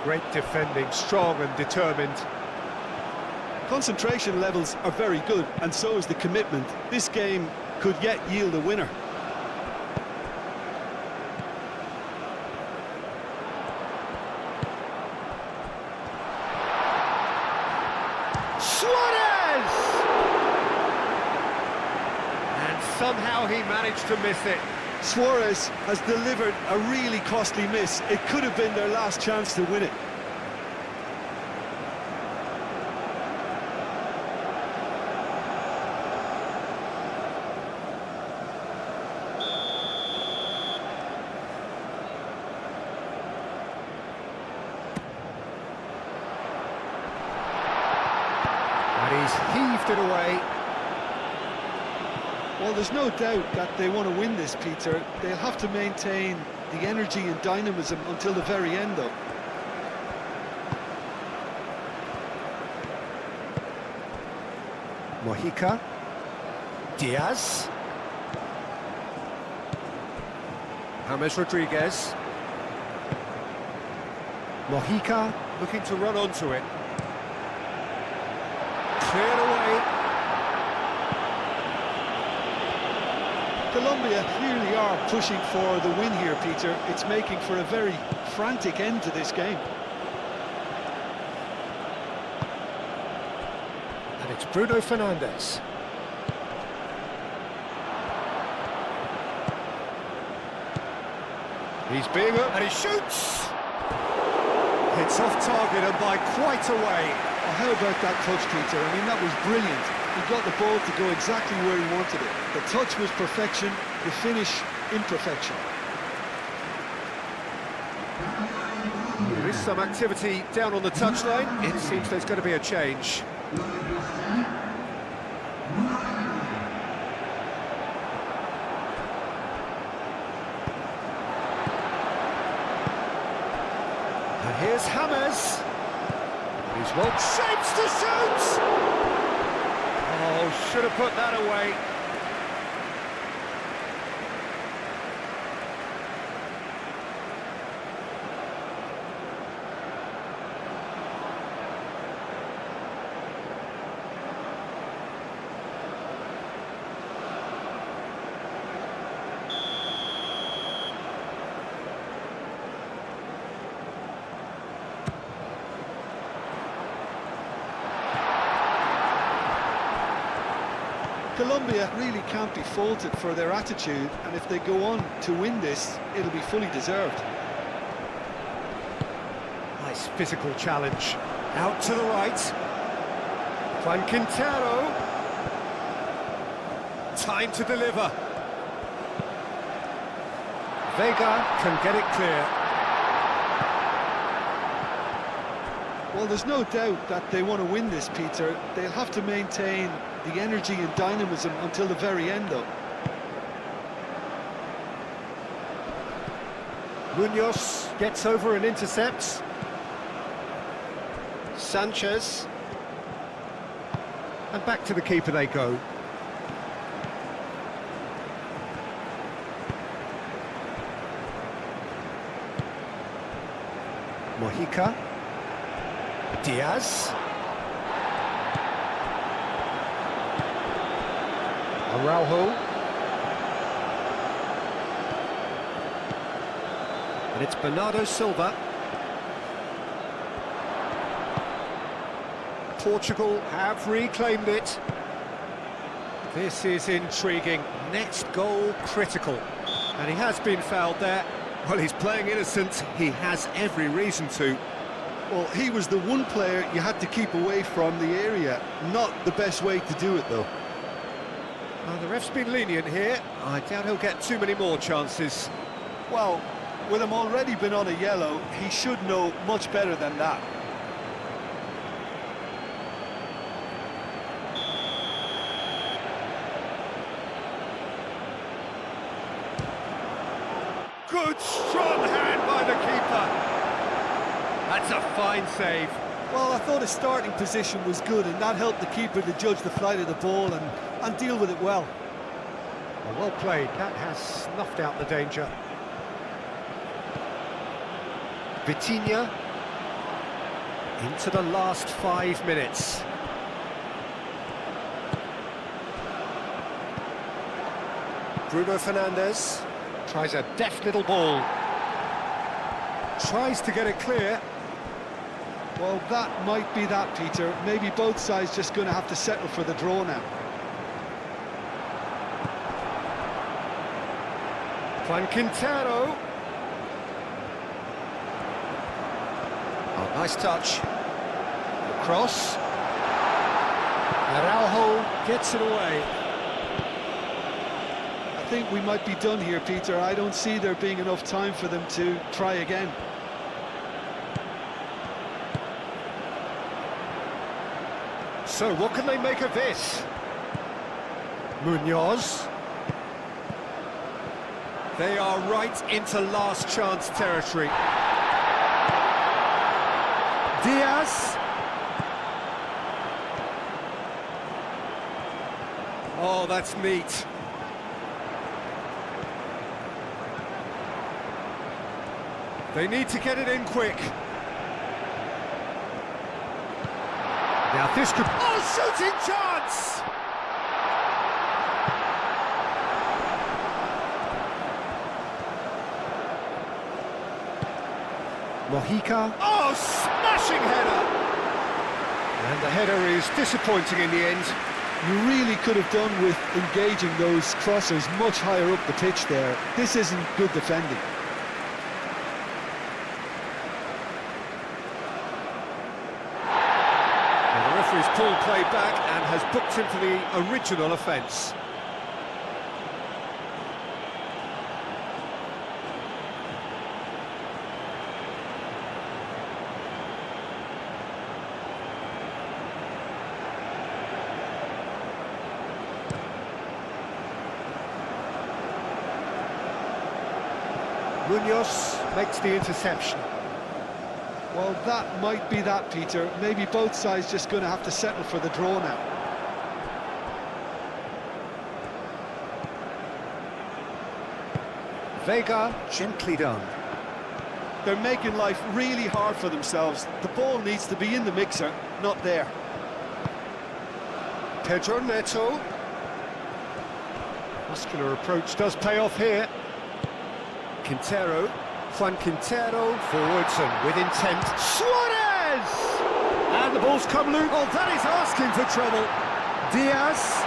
Great defending, strong and determined. Concentration levels are very good, and so is the commitment. This game could yet yield a winner. Suarez! And somehow he managed to miss it. Suarez has delivered a really costly miss. It could have been their last chance to win it. And he's heaved it away. Well, there's no doubt that they want to win this, Peter. They'll have to maintain the energy and dynamism until the very end, though. Mojica. Diaz. James Rodriguez. Mojica looking to run onto it. Cleared away. Colombia clearly are pushing for the win here, Peter. It's making for a very frantic end to this game. And it's Bruno Fernandes. He's being up and he shoots! It's off target and by quite a way. Oh, how about that touch, Peter? I mean, that was brilliant. He got the ball to go exactly where he wanted it. The touch was perfection, the finish imperfection. There is some activity down on the touchline. It seems there's going to be a change. And here's James. He's well shapes to shoot! Oh, should have put that away. Colombia really can't be faulted for their attitude, and if they go on to win this, it'll be fully deserved. Nice physical challenge. Out to the right. Juan Quintero. Time to deliver. Vega can get it clear. Well, there's no doubt that they want to win this, Peter. They'll have to maintain the energy and dynamism until the very end, though. Munoz gets over and intercepts. Sanchez. And back to the keeper they go. Mojica. Diaz. Araujo. And it's Bernardo Silva. Portugal have reclaimed it. This is intriguing. Next goal critical. And he has been fouled there. Well, he's playing innocent. He has every reason to. Well, he was the one player you had to keep away from the area. Not the best way to do it, though. Well, the ref's been lenient here. I doubt he'll get too many more chances. Well, with him already been on a yellow, he should know much better than that. Good strong hand by the keeper. That's a fine save. Well, I thought his starting position was good, and that helped the keeper to judge the flight of the ball and deal with it well. Well played. That has snuffed out the danger. Vitinha into the last 5 minutes. Bruno Fernandes tries a deft little ball. Tries to get it clear. Well, that might be that, Peter. Maybe both sides just going to have to settle for the draw now. Juan Quintero. Oh, nice touch. Cross. Araujo gets it away. I think we might be done here, Peter. I don't see there being enough time for them to try again. So, what can they make of this? Munoz. They are right into last chance territory. Diaz. Oh, that's neat. They need to get it in quick. Now this could... Oh, shooting chance! Mojica. Oh, smashing header! And the header is disappointing in the end. You really could have done with engaging those crossers much higher up the pitch there. This isn't good defending. He's pulled play back and has booked him for the original offence. Munoz makes the interception. Well, that might be that, Peter. Maybe both sides just going to have to settle for the draw now. Vega, gently done. They're making life really hard for themselves. The ball needs to be in the mixer, not there. Pedro Neto. Muscular approach does pay off here. Quintero. Juan Quintero, forwards and with intent. Suarez! And the ball's come loose. Oh, that is asking for trouble. Diaz.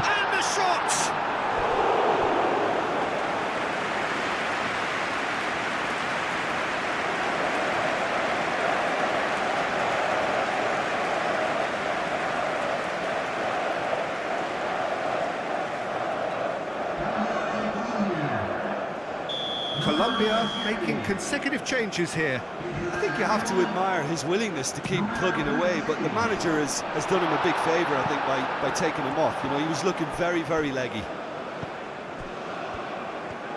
And the shot! Colombia making consecutive changes here. I think you have to admire his willingness to keep plugging away, but the manager has done him a big favour, I think, by taking him off. You know, he was looking very, very leggy.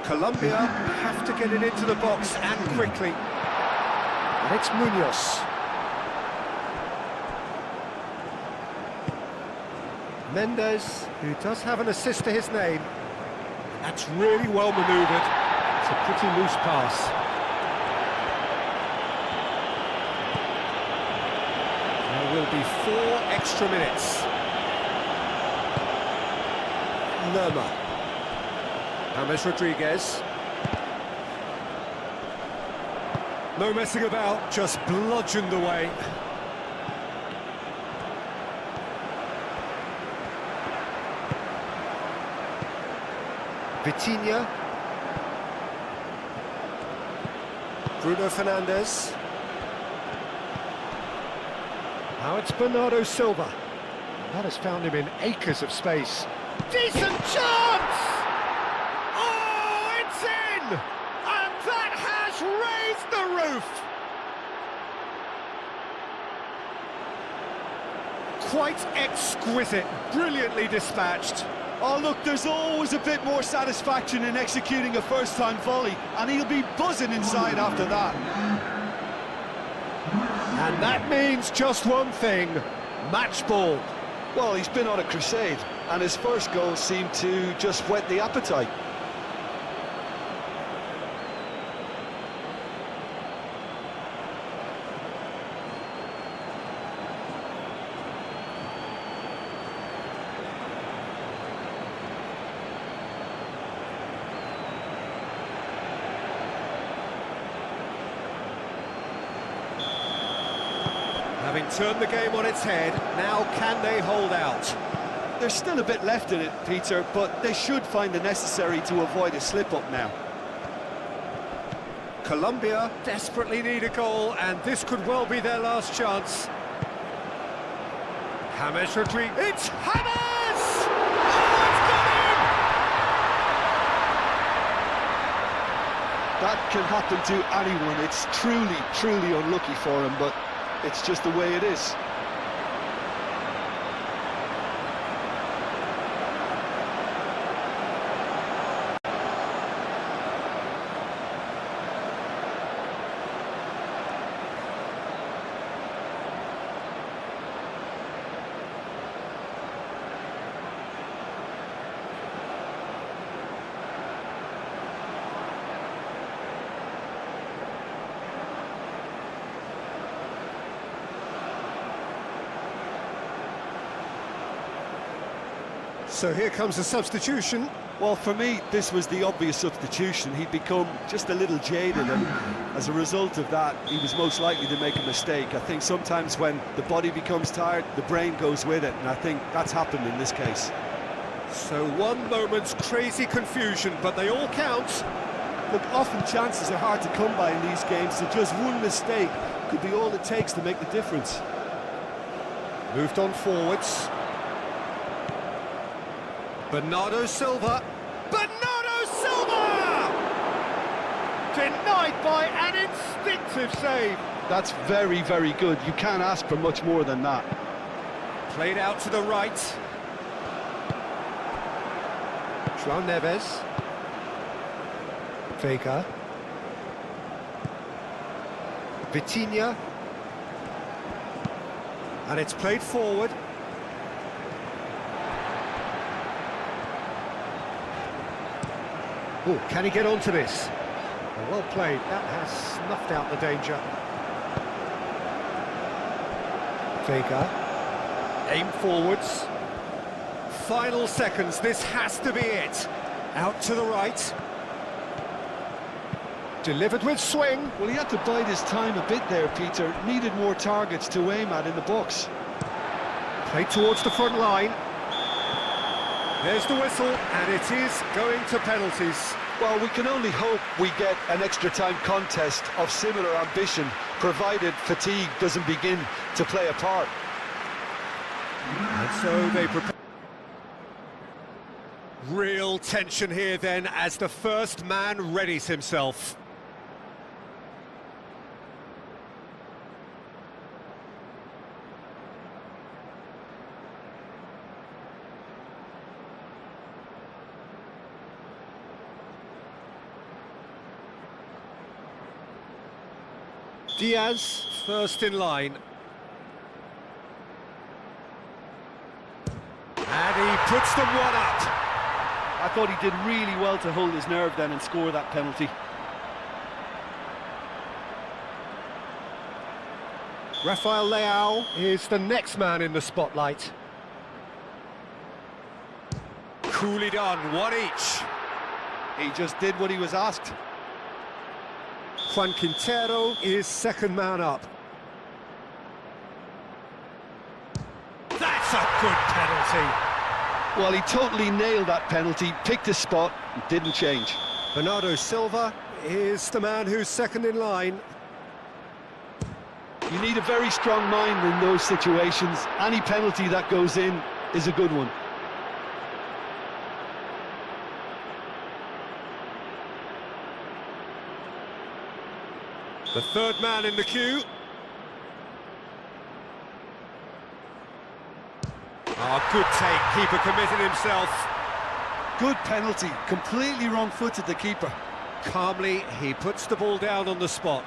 Colombia have to get it into the box and quickly. And it's Munoz. Mendes, who does have an assist to his name. That's really well manoeuvred. It's a pretty loose pass. There will be 4 extra minutes. Lerma. James Rodriguez. No messing about, just bludgeoned away. Vitinha. Bruno Fernandes. Now it's Bernardo Silva. That has found him in acres of space. Decent chance! Oh, it's in! And that has raised the roof! Quite exquisite, brilliantly dispatched. Oh, look, there's always a bit more satisfaction in executing a first-time volley, and he'll be buzzing inside after that. And that means just one thing, match ball. Well, he's been on a crusade, and his first goal seemed to just whet the appetite. Having turned the game on its head, now can they hold out? There's still a bit left in it, Peter, but they should find the necessary to avoid a slip-up now. Colombia desperately need a goal, and this could well be their last chance. James Rodriguez. It's James! Oh, it's got him! That can happen to anyone. It's truly, truly unlucky for him, but it's just the way it is. So here comes a substitution. Well, for me, this was the obvious substitution. He'd become just a little jaded, and as a result of that, he was most likely to make a mistake. I think sometimes when the body becomes tired, the brain goes with it, and I think that's happened in this case. So one moment's crazy confusion, but they all count. Look, often chances are hard to come by in these games, so just one mistake could be all it takes to make the difference. Moved on forwards. Bernardo Silva. Bernardo Silva! Denied by an instinctive save. That's very, very good. You can't ask for much more than that. Played out to the right. João Neves. Vega. Vitinha. And it's played forward. Oh, can he get onto this? Well played, that has snuffed out the danger. Vega. Aim forwards. Final seconds, this has to be it. Out to the right. Delivered with swing. Well, he had to bide his time a bit there, Peter. Needed more targets to aim at in the box. Played towards the front line. There's the whistle, and it is going to penalties. Well, we can only hope we get an extra-time contest of similar ambition, provided fatigue doesn't begin to play a part. And so they prepare. Real tension here then as the first man readies himself. Diaz, first in line. And he puts them one up. I thought he did really well to hold his nerve then and score that penalty. Rafael Leao is the next man in the spotlight. Coolly done, one each. He just did what he was asked. Juan Quintero is second man up. That's a good penalty. Well, he totally nailed that penalty, picked his spot, and didn't change. Bernardo Silva is the man who's second in line. You need a very strong mind in those situations. Any penalty that goes in is a good one. The third man in the queue. Oh, good take, keeper committed himself. Good penalty, completely wrong-footed the keeper. Calmly, he puts the ball down on the spot.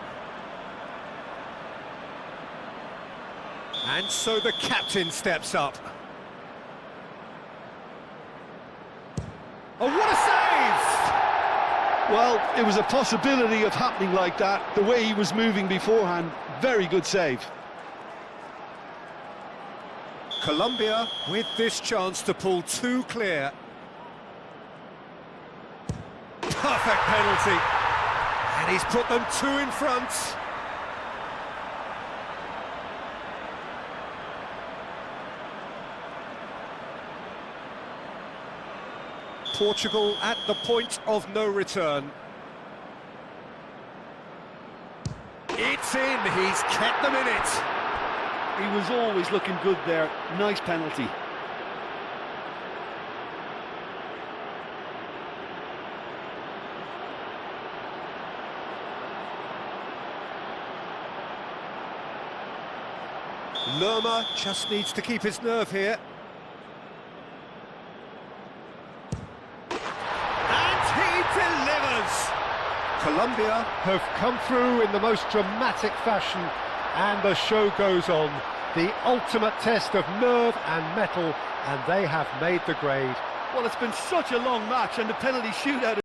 And so the captain steps up. Oh, what a save! Well, it was a possibility of happening like that. The way he was moving beforehand, very good save. Colombia with this chance to pull two clear. Perfect penalty. And he's put them two in front. Portugal at the point of no return. It's in, he's kept them in it. He was always looking good there. Nice penalty. Lerma just needs to keep his nerve here. Colombia have come through in the most dramatic fashion, and the show goes on. The ultimate test of nerve and mettle, and they have made the grade. Well, it's been such a long match, and the penalty shootout